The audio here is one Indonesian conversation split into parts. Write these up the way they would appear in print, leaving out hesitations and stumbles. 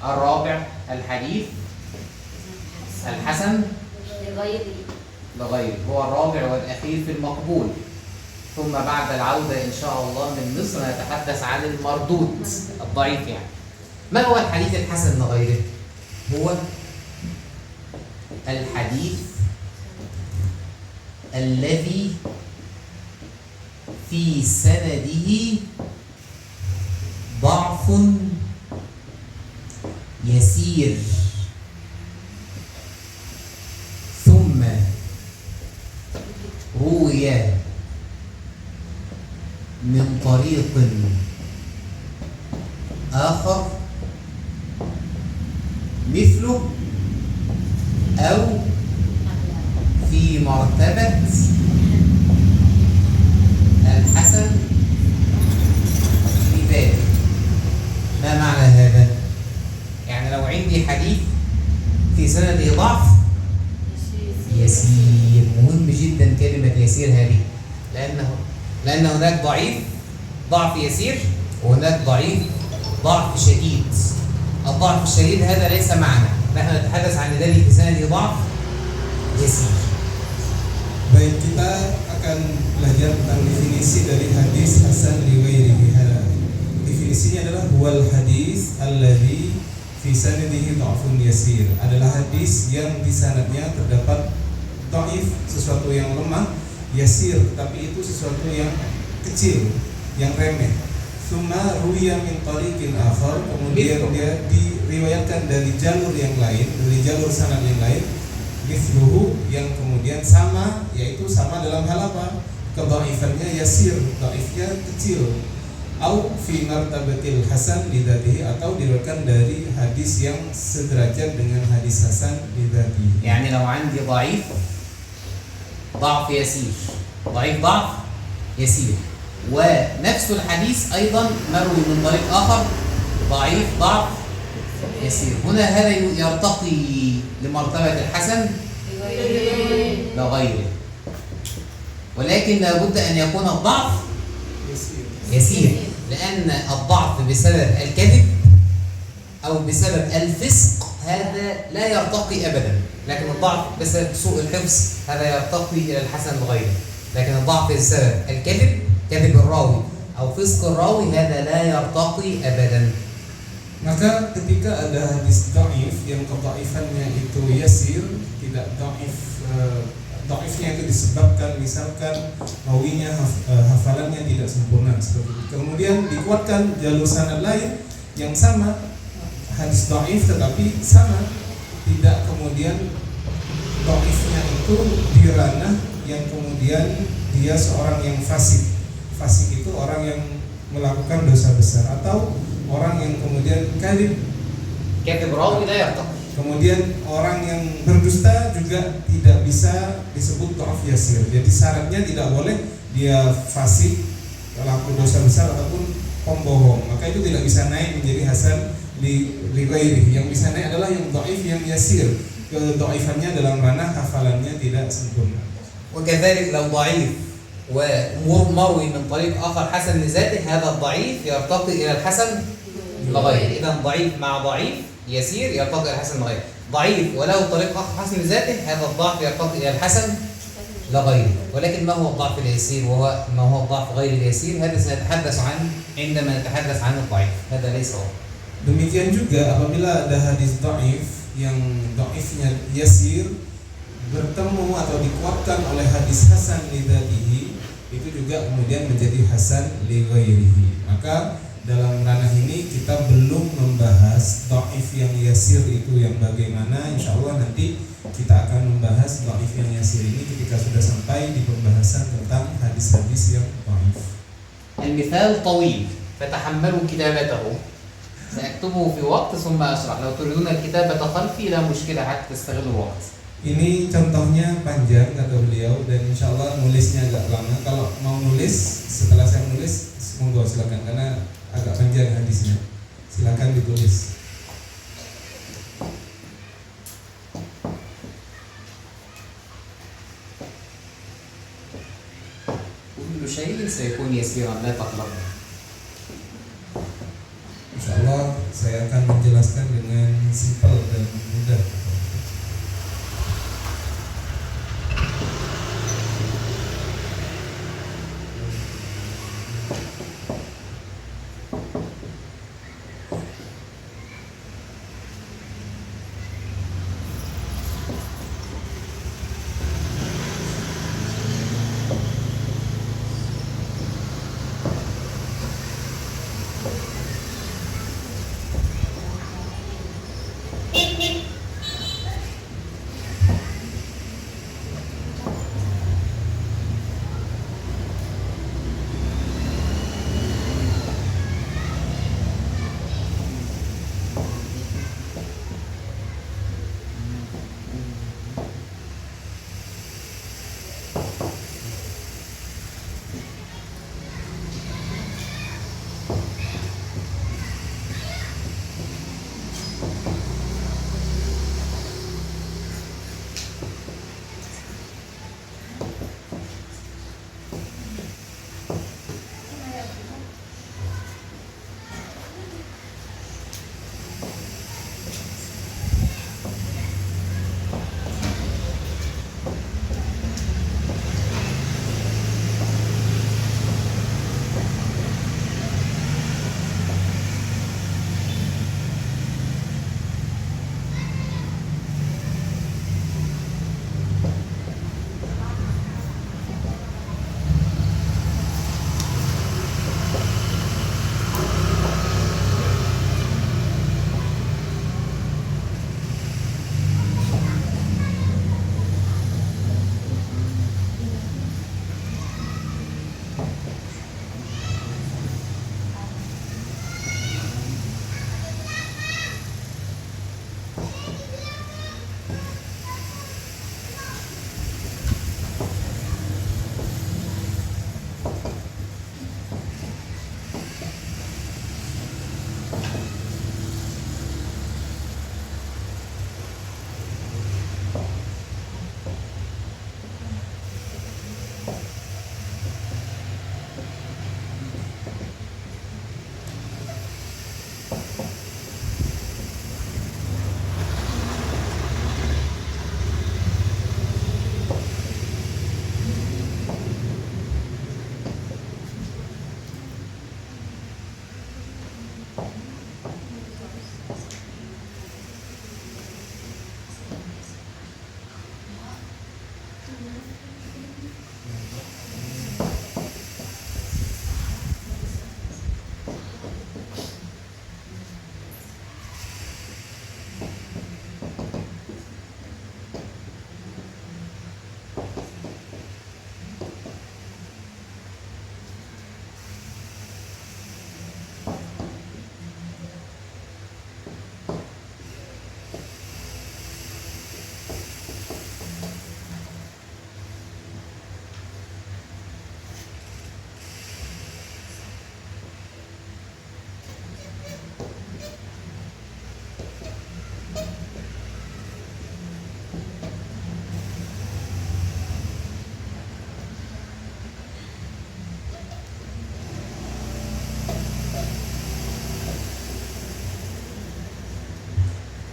الرابع الحديث الحسن لغيره، هو الرابع والأخير في المقبول. ثم بعد العودة إن شاء الله من مصر نتحدث عن المردود الضعيف. يعني ما هو الحديث الحسن لغيره؟ هو الحديث الذي في سنده ضعف يسير ثم روي من طريق آخر مثله أو في مرتبة الحسن لذاته. ما معنى هذا؟ يعني لو عندي حديث في سنده ضعف يسير، مهم جدا كلمة يسير هذه، لأن هناك ضعف يسير، وهناك ضعف شديد. الضعف الشديد هذا ليس معنا، نحن نتحدث عن الذي في سنده ضعف يسير. Baik, kita akan belajar tentang definisi dari hadis hasan li ghairihi. Definisinya adalah wal hadis alladzi fi sanadihi dha'fun yasir. Adalah hadis yang di sanadnya terdapat dhaif, sesuatu yang lemah, yasir, tapi itu sesuatu yang kecil, yang remeh. Summa ruwiya min tariqin akhar, kemudian dia diriwayatkan dari jalur yang lain, dari jalur sanad yang lain, mithluhu, yang kemudian sama, yaitu sama dalam hal apa? Kedhaifannya yasir, dhaifnya kecil. Au fi martabatil hasan lidzatihi, atau diriwayatkan dari hadis yang sederajat dengan hadis hasan lidzatihi. يعني لو عندي ضعف يسير، ضعف يسير، ونفس الحديث أيضا مروي من طريق آخر ضعف يسير، هنا هذا يرتقي لمرتبة الحسن لغيره، ولكن لابد أن يكون الضعف يسير، لأن الضعف بسبب الكذب أو بسبب الفسق هذا لا يرتقي أبدا، لكن الضعف بسبب سوء الحفظ هذا يرتقي إلى الحسن لغيره، لكن الضعف بسبب الكذب، كذب الراوي أو فسق الراوي، هذا لا يرتقي أبدا. Maka ketika ada hadis dhaif yang kedhaifannya itu yasir, tidak dhaif, dhaifnya itu disebabkan misalkan rawinya hafalannya tidak sempurna seperti itu. Kemudian dikuatkan jalur sanad lain yang sama, hadis dhaif tetapi sama, tidak kemudian dhaifnya itu di ranah yang kemudian dia seorang yang fasik. Fasik itu orang yang melakukan dosa besar, atau orang yang kemudian kadhib rawi la yartaqi. Kemudian orang yang berdusta juga tidak bisa disebut dhaif yasir. Jadi syaratnya tidak boleh dia fasik, pelaku dosa besar ataupun pembohong. Maka itu tidak bisa naik menjadi hasan li ghairihi. Yang bisa naik adalah yang dhaif yang yasir. Kedhaifannya dalam ranah hafalannya tidak sempurna. وكذلك لو ضعيف ومروي من طريق آخر حسن لذاته، هذا الضعيف يرتقي إلى الحسن لغيره. إذا ضعيف مع ضعيف يسير يرتقي إلى الحسن لغيره، ضعيف وله طريق آخر حسن لذاته، هذا الضعف يرتقي إلى الحسن لغيره. ولكن ما هو الضعف اليسير وما هو الضعف غير اليسير، هذا سنتحدث عنه عندما نتحدث عن الضعيف، هذا ليس هو. Demikian juga apabila ada hadis dhaif yang dhaifnya yasir bertemu atau dikuatkan oleh hadis hasan lidzatihi, itu juga kemudian menjadi hasan li ghairihi. Maka dalam ranah ini kita belum membahas dhaif yang yasir itu yang bagaimana. Insyaallah nanti kita akan membahas dhaif yang yasir ini ketika sudah sampai di pembahasan tentang hadis-hadis yang dhaif. المثال طويل فتحملوا كتابته، سأكتبه في وقت ثم أشرح. لو تريدون الكتابة خلفي لا مشكلة حتى تستغلوا الوقت. Ini contohnya panjang kata beliau, dan insya Allah nulisnya agak lama. Kalau mau nulis setelah saya menulis, monggo silakan, karena agak panjang hadisnya. Silakan ditulis. كل شيء سيكون يسيرا لا تقلقوا. Insya Allah saya akan menjelaskan menjelaskan dengan simpel dan mudah.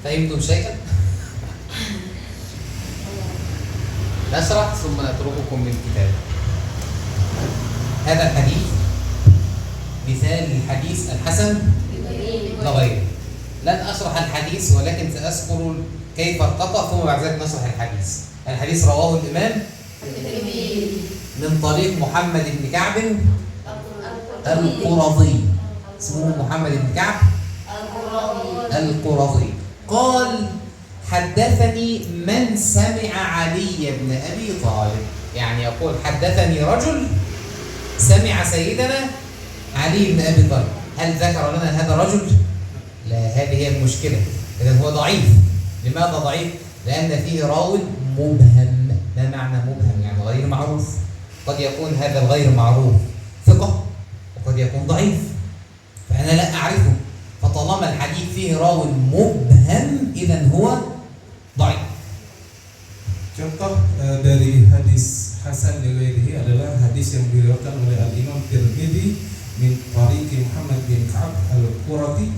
فهمتم شيئا؟ نشرح ثم نترككم للكتاب. هذا الحديث مثال للحديث الحسن لغيره. لن أشرح الحديث ولكن سأذكر كيف ارتقى ثم بعد ذلك نشرح الحديث. الحديث رواه الإمام من طريق محمد بن كعب القرظي، اسمه محمد بن كعب القرظي. قال: حدثني من سمع علي بن أبي طالب. يعني يقول حدثني رجل سمع سيدنا علي بن أبي طالب. هل ذكر لنا هذا الرجل؟ لا، هذه هي المشكلة. إذن هو ضعيف. لماذا ضعيف؟ لأن فيه راو مبهم. ما معنى مبهم؟ يعني غير معروف. قد يكون هذا الغير معروف ثقة وقد يكون ضعيف، فأنا لا أعرفه. فطالما الحديث فيه راو مبهم إذن هو ضعيف. Contoh dari hadis Hasan li ghairihi adalah hadis yang diriwayatkan oleh Al-Imam Tirmidzi min tariqi Muhammad bin Ka'ab al-Qurati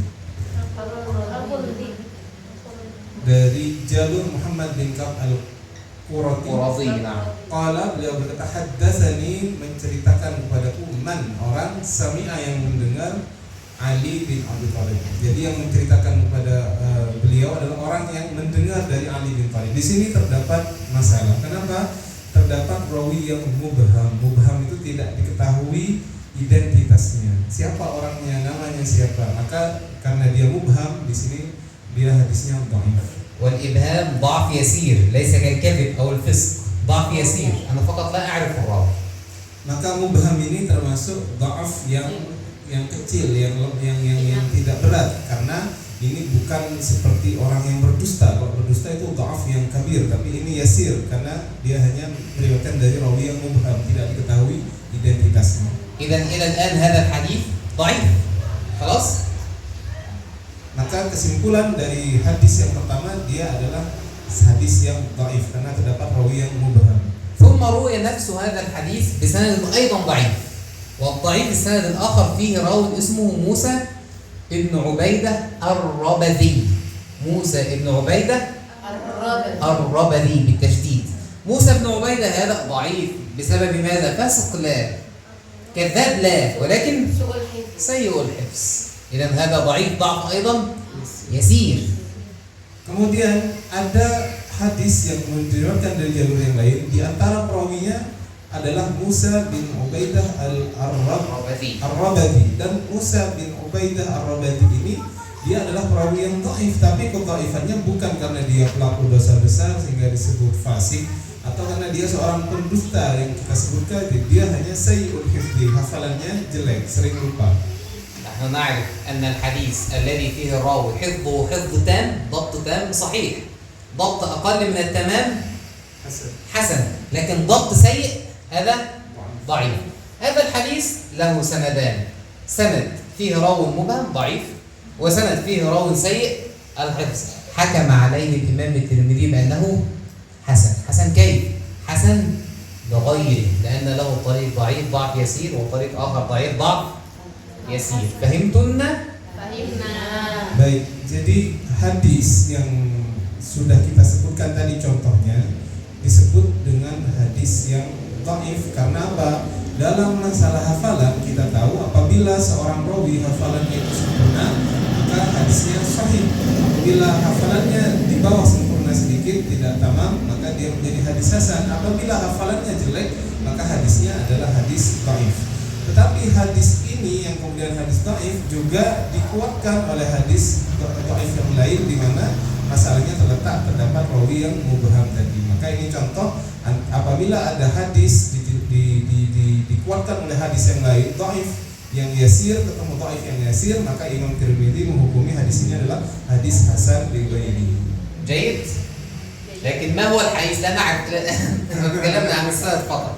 dari jalur Muhammad bin Ka'ab al-Qurati. Qurazi, nah. Qala, beliau berkata, haddatsani, menceritakan kepadaku, man, orang sami'a yang mendengar Ali bin Abi Thalib. Jadi yang menceritakan kepada beliau adalah orang yang mendengar dari Ali bin Thalib. Di sini terdapat masalah. Kenapa? Terdapat rawi yang mubham. Mubham itu tidak diketahui identitasnya. Siapa orangnya, namanya siapa. Maka karena dia mubham, di sini dia hadisnya dhaif. والإبهام ضعف يسير ليس كالكذب أو الفسق ضعف يسير أنا فقط لا أعرف الراوي. Maka mubham ini termasuk dhaaf yang kecil, yang tidak berat, karena ini bukan seperti orang yang berdusta. Kalau berdusta itu dhaaf yang kabir, tapi ini yasir karena dia hanya meriwayatkan dari rawi yang mubham, tidak diketahui identitasnya. إذا إلى الآن هذا الحديث ضعيف. خلاص؟ Maka kesimpulan dari hadis yang pertama, dia adalah hadis yang dhaif karena terdapat rawi yang mubham. ثم روي نفس هذا الحديث بسند أيضا ضعيف. والضعيف السند الآخر فيه راوي اسمه موسى ابن عبيدة الربذي. موسى ابن عبيدة الربذي بالتشديد. موسى ابن عبيدة هذا ضعيف بسبب ماذا؟ فاسق لا، كذاب لا، ولكن سيء الحفظ. إذا هذا ضعيف ضعف أيضا يسير. Kemudian ada hadis yang diriwayatkan dari jalur yang lain, di antara perawinya adalah Musa bin Ubaidah al-Rabadi. Dan Musa bin Ubaidah al-Rabadi ini dia adalah perawi yang dhaif, tapi kedhaifannya bukan karena dia pelaku dosa besar sehingga disebut fasik, atau karena dia seorang pendusta yang kita sebutkan, dia hanya sayyul hifdzi, hafalannya jelek, sering lupa. نحن نعرف أن الحديث الذي فيه الراوي حفظه حفظ تام ضبط تام صحيح، ضبط أقل من التمام حسن، لكن ضبط سيء هذا ضعيف. هذا الحديث له سندان، سند فيه راوي مبهم ضعيف، وسند فيه راوي سيء الحفظ. حكم عليه الإمام الترمذي بأنه حسن. حسن كيف؟ حسن لغيره، لأن له طريق ضعيف ضعف يسير وطريق آخر ضعيف ضعف yasir. Fahimtunna? Fahimna. Baik, jadi hadis yang sudah kita sebutkan tadi contohnya disebut dengan hadis yang dhaif karena apa? Dalam masalah hafalan kita tahu apabila seorang rawi hafalannya itu sempurna, maka hadisnya sahih. Apabila hafalannya di bawah sempurna sedikit, tidak tamam, maka dia menjadi hadis hasan. Apabila hafalannya jelek, maka hadisnya adalah hadis dhaif. Tetapi hadis ini yang kemudian hadis dhaif juga dikuatkan oleh hadis dhaif yang lain, di mana masalahnya terdapat rawi yang mubham tadi. Maka ini contoh apabila ada hadis dikuatkan oleh hadis yang lain dhaif yang yasir ketemu dhaif yang yasir, maka Imam Tirmidzi menghukumi hadis ini adalah hadis hasan li ghairihi. جيد. لكن ما هو الحديث؟ لا نعرف. تكلمنا عن السند فقط.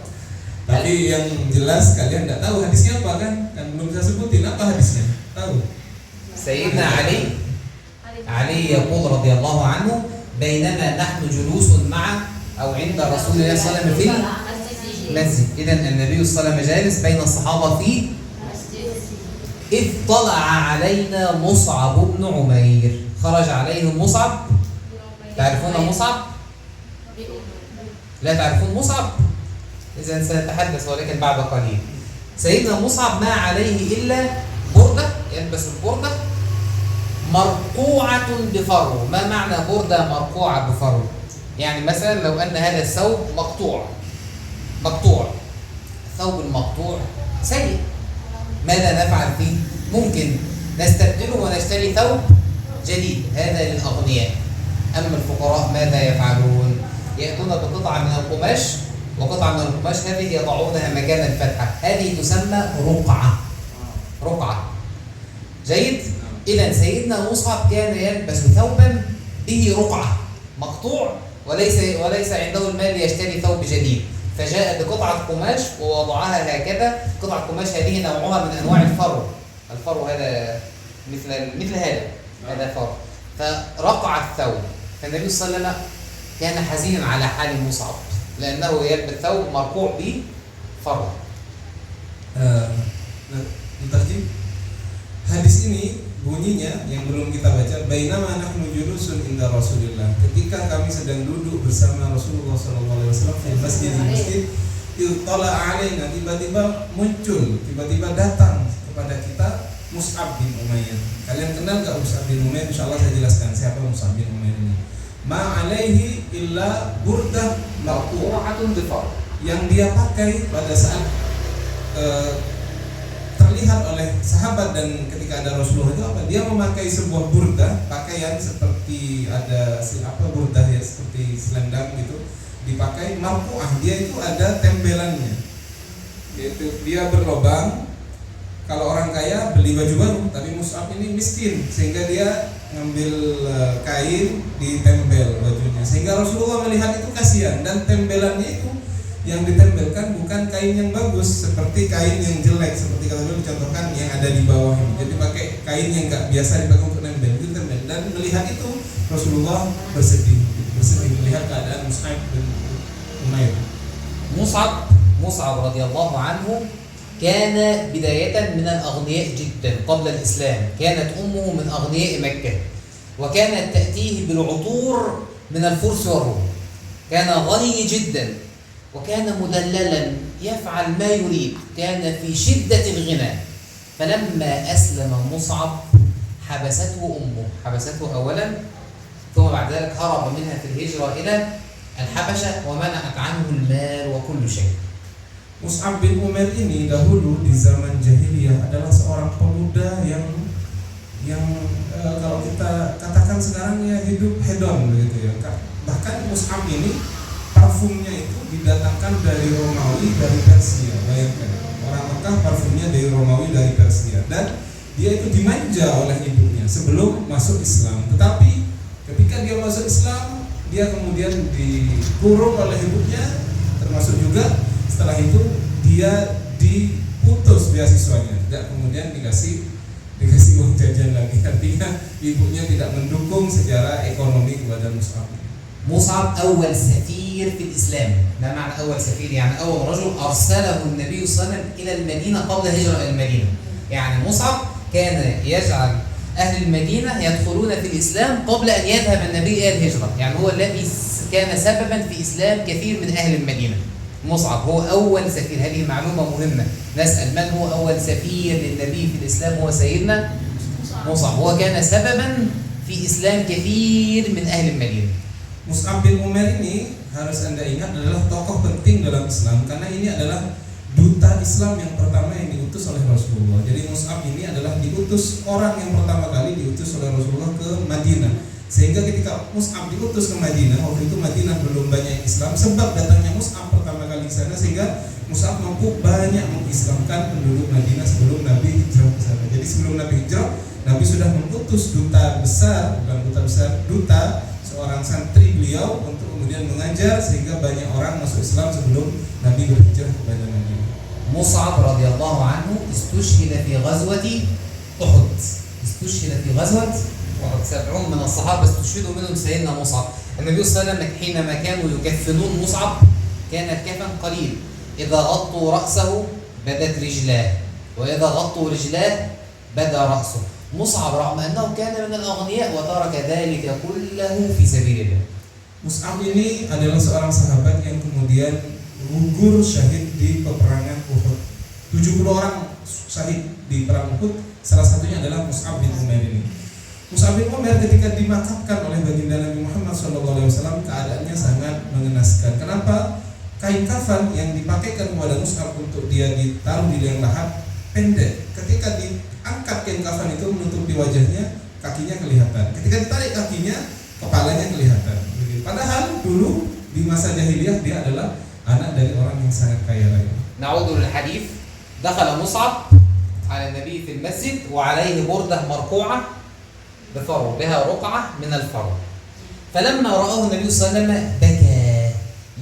Tapi yang jelas kalian tidak tahu hadisnya apa kan? Kan belum saya sebutin apa hadisnya. Tahu? سيدنا علي يقول رضي الله عنه بينما نحن جلوس مع أو عند رسول الله صلى الله عليه وسلم في المسجد. إذا النبي صلى الله عليه وسلم جالس بين الصحابة في إذ طلع علينا مصعب بن عمير. خرج عليه مصعب. تعرفون مصعب؟ لا تعرفون مصعب؟ إذا سنتحدث ولكن بعد قليل. سيدنا مصعب ما عليه إلا بردة، يلبس البردة مرقوعة بفرو. ما معنى بردة مرقوعة بفرو؟ يعني مثلا لو أن هذا الثوب مقطوع، الثوب المقطوع سيء، ماذا نفعل فيه؟ ممكن نستبدله ونشتري ثوب جديد، هذا للأغنياء. أما الفقراء ماذا يفعلون؟ يأتون بقطعة من القماش، وقطعة من القماش هذه يضعونها مكان الفتحة، هذه تسمى رقعة. جيد؟ إذا سيدنا مصعب كان يلبس ثوبا به رقعة مقطوع، وليس عنده المال ليشتري ثوب جديد، فجاء بقطعة قماش ووضعها هكذا. قطعة قماش هذه نوعها من أنواع الفرو هذا مثل هذا فرو، فرقع الثوب. فالنبي صلى الله عليه وسلم كان حزينا على حال مصعب لأنه يلبس ثوب مرقوع بفرو. Hadis ini bunyinya yang belum kita baca, bainama nahnu julusun inda Rasulillah, ketika kami sedang duduk bersama Rasulullah sallallahu alaihi wasallam di masjid, ittala alaina, tiba-tiba muncul, tiba-tiba datang kepada kita Mus'ab bin Umair. Kalian kenal enggak Mus'ab bin Umair? Insyaallah saya jelaskan siapa Mus'ab bin Umair ini. Ma alaihi illa burdah marfu'atun bifar, yang dia pakai pada saat terlihat oleh sahabat dan ketika ada Rasulullah itu apa? Dia memakai sebuah burdah, pakaian seperti ada burdah ya, seperti selendang gitu, dipakai marfu'ah, dia itu ada tembelannya, yaitu dia berlobang. Kalau orang kaya beli baju baru, tapi Mus'ab ini miskin sehingga dia ngambil kain ditempel bajunya, sehingga Rasulullah melihat itu kasihan, dan tembelannya itu yang ditempelkan bukan kain yang bagus seperti kain yang jelek, seperti kalau dulu dicontohkan yang ada di bawah ini. Jadi pakai kain yang nggak biasa dipakai untuk nempel, itu tempel. Dan melihat itu Rasulullah bersedih melihat keadaan Mus'ab bin Umair. مصعب رضي الله عنه كان بداية من الأغنياء جدا قبل الإسلام، كانت أمه من أغنياء مكة، وكانت تأتيه بالعطور من الفرس والروم، كان غني جدا وكان مدللا يفعل ما يريد، كان في شدة الغنى. فلما أسلم مصعب حبسته أمه، حبسته أولا، ثم بعد ذلك هرب منها في الهجرة إلى الحبشة ومنعت عنه المال وكل شيء. Mus'ab bin Umair ini dahulu di zaman jahiliyah adalah seorang pemuda yang kalau kita katakan sekarang ya hidup hedon begitu ya. Bahkan Mus'ab ini parfumnya itu didatangkan dari Romawi, dari Persia. Bayangkan, orang Mekah parfumnya dari Romawi, dari Persia, dan dia itu dimanja oleh ibunya sebelum masuk Islam. Tetapi ketika dia masuk Islam, dia kemudian dikurung oleh ibunya, termasuk juga setelah itu dia diputus beasiswanya, tidak kemudian dikasih uang jajan lagi. Artinya ibunya tidak mendukung secara ekonomi kepada Mus'ab. مصعب أول سفير في الإسلام، ما معنى أول سفير؟ يعني أول رجل أرسله النبي صلى الله عليه وسلم إلى المدينة قبل الهجرة إلى المدينة. يعني مصعب كان يجعل أهل المدينة يدخلون في الإسلام قبل أن يذهب النبي إلى الهجرة، يعني هو الذي كان سببا في إسلام كثير من أهل المدينة. مصعب هو أول سفير، هذه معلومة مهمة، نسأل من هو أول سفير للنبي في الإسلام؟ هو سيدنا مصعب، هو كان سببا في إسلام كثير من أهل المدينة. Mus'ab bin Umair ini harus Anda ingat adalah tokoh penting dalam Islam, karena ini adalah duta Islam yang pertama yang diutus oleh Rasulullah. Jadi Mus'ab ini adalah diutus, orang yang pertama kali diutus oleh Rasulullah ke Madinah. Sehingga ketika Mus'ab diutus ke Madinah, waktu itu Madinah belum banyak Islam, sebab datangnya Mus'ab pertama kali ke sana, sehingga Mus'ab mampu banyak mengislamkan penduduk Madinah sebelum Nabi hijrah ke sana. Jadi sebelum Nabi hijrah, Nabi sudah mengutus duta besar, bukan duta besar, duta seorang santri beliau untuk kemudian mengajar sehingga banyak orang masuk Islam sebelum Nabi berhijrah kepada Madinah. مصعب رضي الله عنه استشهد في غزوة أحد، استشهد في غزوة أحد، 70 من الصحابة استشهدوا منهم سيدنا مصعب. النبي صلى الله عليه وسلم حينما كانوا يكفنون مصعب كان الكفن قليل، إذا غطوا رأسه بدت رجلاه، وإذا غطوا رجلاه بدا رأسه. مصعب رغم أنه كان من الأغنياء وترك ذلك كله في سبيل الله. Mus'ab ini adalah seorang sahabat yang kemudian gugur syahid di peperangan Uhud. 70 orang syahid di perang Uhud, salah satunya adalah Mus'ab bin Umair ini. Mus'ab bin Umair ketika dimakamkan oleh baginda Nabi Muhammad SAW, keadaannya sangat mengenaskan. Kenapa? Kain kafan yang dipakaikan kepada Mus'ab untuk dia ditaruh di liang lahat pendek. Ketika diangkat kain kafan itu menutupi wajahnya, kakinya kelihatan. Ketika ditarik kakinya, kepalanya kelihatan. Padahal dulu di masa jahiliyah dia adalah anak dari orang yang sangat kaya raya. نعود للحديث. دخل مصعب على النبي في المسجد وعليه بردة مرقوعة بفرو، بها رقعة من الفرو. فلما رآه النبي صلى الله عليه وسلم بكى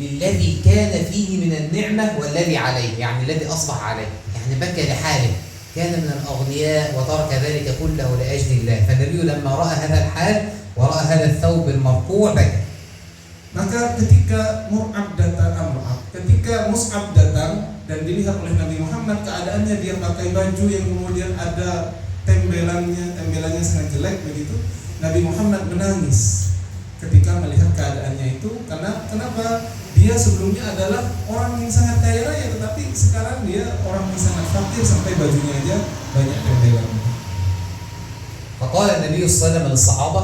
للذي كان فيه من النعمة والذي عليه، يعني الذي أصبح عليه، يعني بكى لحاله، كان من الأغنياء وترك ذلك كله لأجل الله. فالنبي لما رأى هذا الحال ورأى هذا الثوب المرقوع بكى. Maka ketika ketika Mus'ab datang dan dilihat oleh Nabi Muhammad keadaannya dia pakai baju yang kemudian ada tembelannya sangat jelek begitu, Nabi Muhammad menangis ketika melihat keadaannya itu. Karena kenapa? Dia sebelumnya adalah orang yang sangat kaya raya, tetapi sekarang dia orang yang sangat fakir sampai bajunya aja banyak tembelannya. فقال النبي صلى الله عليه وسلم للصحابة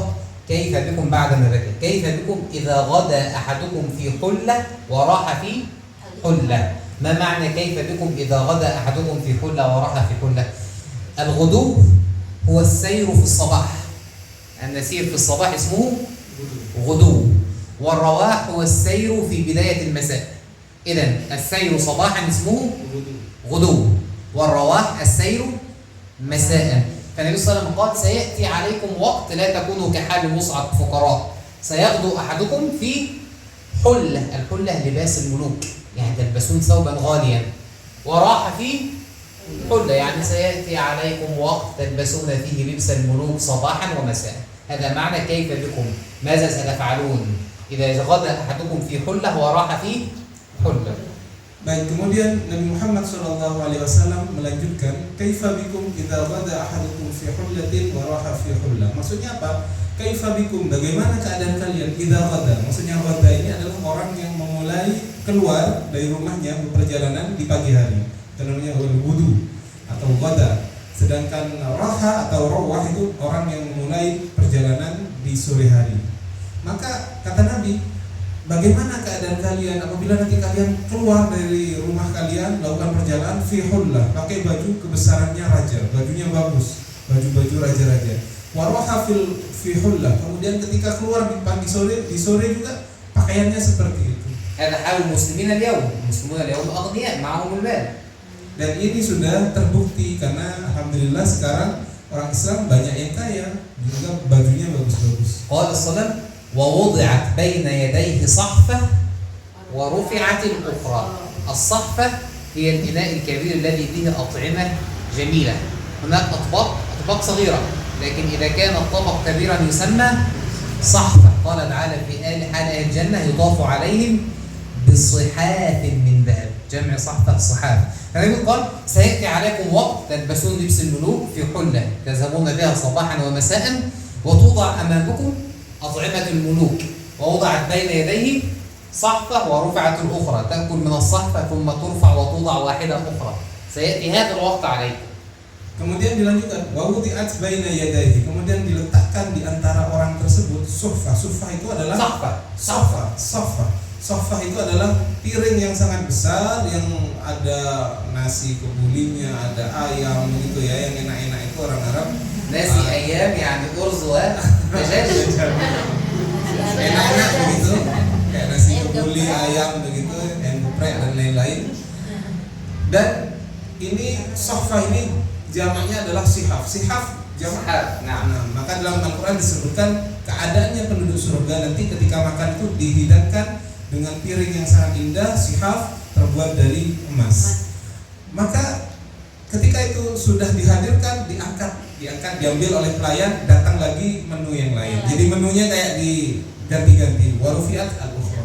كيف بكم بعد ما بكى كيف بكم إذا غدا أحدكم في حلة وراح في حلة ما معنى كيف بكم إذا غدا أحدكم في حلة وراح في حلة الغدو هو السير في الصباح النسير في الصباح اسمه غدو والرواح هو السير في بداية المساء إذن السير صباحا اسمه غدو والرواح السير مساء فالنبي صلى الله عليه وسلم قال سيأتي عليكم وقت لا تكونوا كحال مصعب فقراء سيغدو أحدكم في حلة الحلة لباس الملوك يعني تلبسون ثوبا غاليا وراح في حلة يعني سيأتي عليكم وقت تلبسون فيه لبس الملوك صباحا ومساء هذا معنى كيف بكم ماذا ستفعلون إذا غدا أحدكم في حلة وراح في حلة. Baik, kemudian Nabi Muhammad SAW melanjutkan kaifa bikum idza ghada ahadukum fi hullatin wa raha fi hullah. Maksudnya apa? Kaifa bikum, bagaimana keadaan kalian idza ghada? Maksudnya ghada ini adalah orang yang memulai keluar dari rumahnya berperjalanan di pagi hari. Itu namanya wudu atau ghada. Sedangkan raha atau rawah itu orang yang memulai perjalanan di sore hari. Maka kata Nabi, bagaimana keadaan kalian apabila nanti kalian keluar dari rumah kalian melakukan perjalanan fi hullah, pakai baju kebesarannya raja, bajunya bagus, baju-baju raja-raja. Waraha fi hullah, kemudian ketika keluar di pagi sore, di sore juga pakaiannya seperti itu. هذا حال المسلمين اليوم المسلمون اليوم أغنياء معهم المال. Dan ini sudah terbukti karena alhamdulillah sekarang orang Islam banyak yang kaya, juga bajunya bagus-bagus. قال الصلاة ووضعت بين يديه صحفة ورفعت الأخرى. الصحفة هي الإناء الكبير الذي فيه أطعمة جميلة. هناك أطباق صغيرة، لكن إذا كان الطبق كبيرا يسمى صحفة. قال تعالى في حال أهل الجنة يطاف عليهم بصحاف من ذهب، جمع صحفة صحاف. فالنبي قال سيأتي عليكم وقت تلبسون لبس الملوك في حلة تذهبون بها صباحا ومساء وتوضع أمامكم أطعمة الملوك ووضعت بين يديه صحفة ورفعت الأخرى تأكل من الصحفة ثم ترفع وتوضع واحدة أخرى سيأتي هذا الوقت عليكم. Kemudian dilanjutkan wawudi'at baina yadayhi, kemudian diletakkan di antara orang tersebut suhfah. Suhfah itu adalah Sofah itu adalah piring yang sangat besar yang ada nasi kebulinya, ada ayam gitu ya, yang enak-enak itu orang Arab. Nasi ayam yani urz wa dajaj. Enak-enak begitu, kayak nasi kebuli, ayam begitu, ayam geprek dan lain-lain. Dan ini sofah ini jamaknya adalah sihaf. Sihaf jamak. Nah, maka dalam Al-Quran disebutkan keadaannya penduduk surga nanti ketika makan itu dihidangkan dengan piring yang sangat indah, sihaf terbuat dari emas. Maka ketika itu sudah dihadirkan, diangkat, diambil oleh pelayan, datang lagi menu yang lain. Jadi menunya kayak diganti-ganti. Warufiat al-ukhra.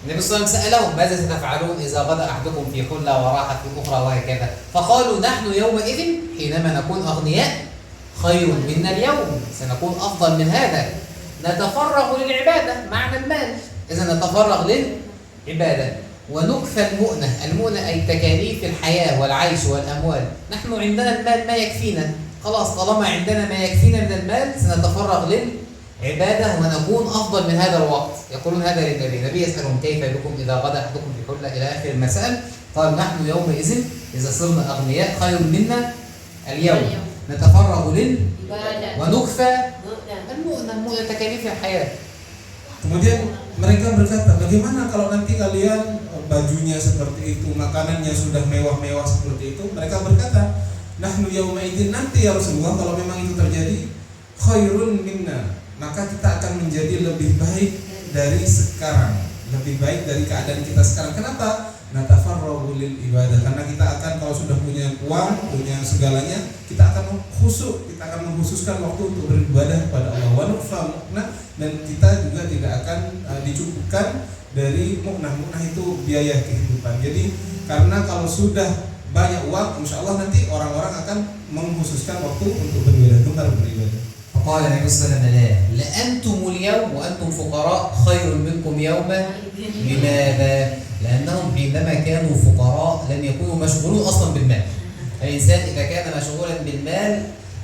النبي صلى الله عليه وسلم سألهم ماذا ستفعلون إذا غدا أحدكم في حلة وراح في أخرى وهكذا فقالوا نحن يومئذ حينما نكون أغنياء خير منا اليوم سنكون أفضل من هذا نتفرغ للعبادة معنى المال إذا نتفرغ للعبادة ونكفى المؤنة أي تكاليف الحياة والعيش والأموال نحن عندنا المال ما يكفينا خلاص طالما عندنا ما يكفينا من المال سنتفرغ للعبادة ونكون أفضل من هذا الوقت يقولون هذا للنبي النبي يسألهم كيف بكم إذا غدا أحدكم في حلة إلى آخر المسائل قال نحن يومئذ إذا صرنا أغنياء خير منا اليوم نتفرغ ونكفى المؤنة تكاليف الحياة. Kemudian mereka berkata, bagaimana kalau nanti kalian bajunya seperti itu, makanannya sudah mewah-mewah seperti itu? Mereka berkata, nahnu yauma idzin, nanti ya Rasulullah kalau memang itu terjadi, khairun minna, maka kita akan menjadi lebih baik dari sekarang, lebih baik dari keadaan kita sekarang. Kenapa? Natafarraghu lil ibadah, karena kita akan kalau sudah punya uang, punya segalanya, kita akan khusyuk, kita akan mengkhususkan waktu untuk beribadah kepada Allah. Wa nufa mu'nah, dan kita juga tidak akan dicukupkan dari mu'nah. Mu'nah itu biaya kehidupan. Jadi karena kalau sudah banyak uang, insya Allah nanti orang-orang akan mengkhususkan waktu untuk beribadah. فقال النبي صلى الله عليه وسلم لأنتم اليوم وأنتم فقراء خير منكم يوما. لماذا؟ لأنهم حينما كانوا فقراء لم يكونوا مشغولون أصلا بالمال. الإنسان إذا كان مشغولا بالمال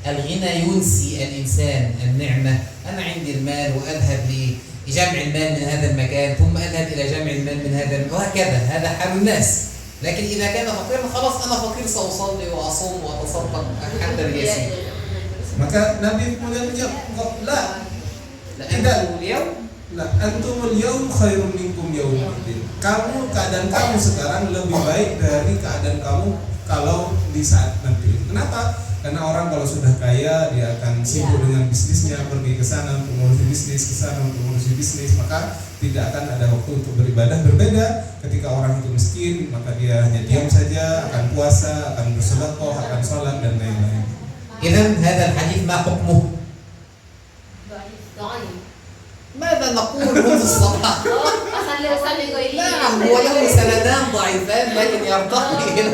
الغنى ينسي الإنسان النعمة. أنا عندي المال وأذهب لجمع المال من هذا المكان ثم أذهب إلى جمع المال من هذا وهكذا. هذا حال الناس. لكن إذا كان فقيرا خلاص أنا فقير سأصلي وأصوم وأتصدق حتى باليسير. Maka Nabi kemudian menjawab, la, tidak beliau. La antumul yaum khairun minkum yaumiddin. Kamu, keadaan kamu sekarang lebih baik dari keadaan kamu kalau di saat nanti. Kenapa? Karena orang kalau sudah kaya dia akan sibuk dengan bisnisnya, pergi ke sana untuk mengurusi bisnis, ke sana untuk mengurusi bisnis, maka tidak akan ada waktu untuk beribadah. Berbeda ketika orang itu miskin, maka dia hanya diam saja, akan puasa, akan bersedekah, akan sholat dan lain-lain. إذن هذا الحديث ما حكمه؟ ضعيف. ماذا نقول منذ الصباح؟ أصلي قليل. نعم هو له سندان ضعيفان لكن يرتقي إلى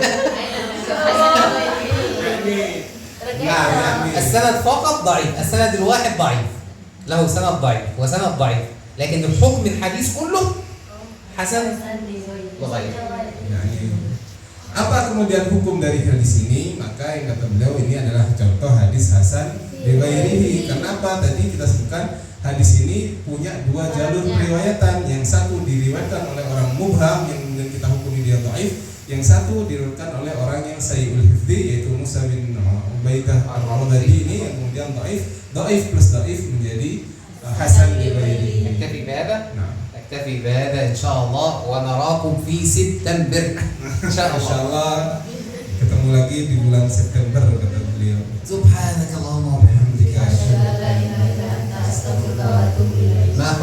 نعم السند فقط ضعيف، السند الواحد ضعيف، له سند ضعيف وسند ضعيف، لكن الحكم الحديث كله حسن وغير. Apa kemudian hukum dari hadis ini? Maka yang kata beliau ini adalah contoh hadis hasan riwayatihi. Kenapa? Tadi kita sebutkan hadis ini punya dua jalur periwayatan. Yang satu diriwayatkan oleh orang mubham yang kemudian kita hukumi dia dhaif. Yang satu diriwayatkan oleh orang yang sayyul hifdzi yaitu Musa bin Ubaidah al-Rawdadi ini yang kemudian dhaif. Dhaif plus dhaif menjadi hasan riwayatihi. نكتفي بهذا؟ نكتفي بهذا إن شاء الله ونراكم في سبتمبر إن شاء الله. Insyaallah ketemu lagi di bulan September kata beliau. سبحانك اللهم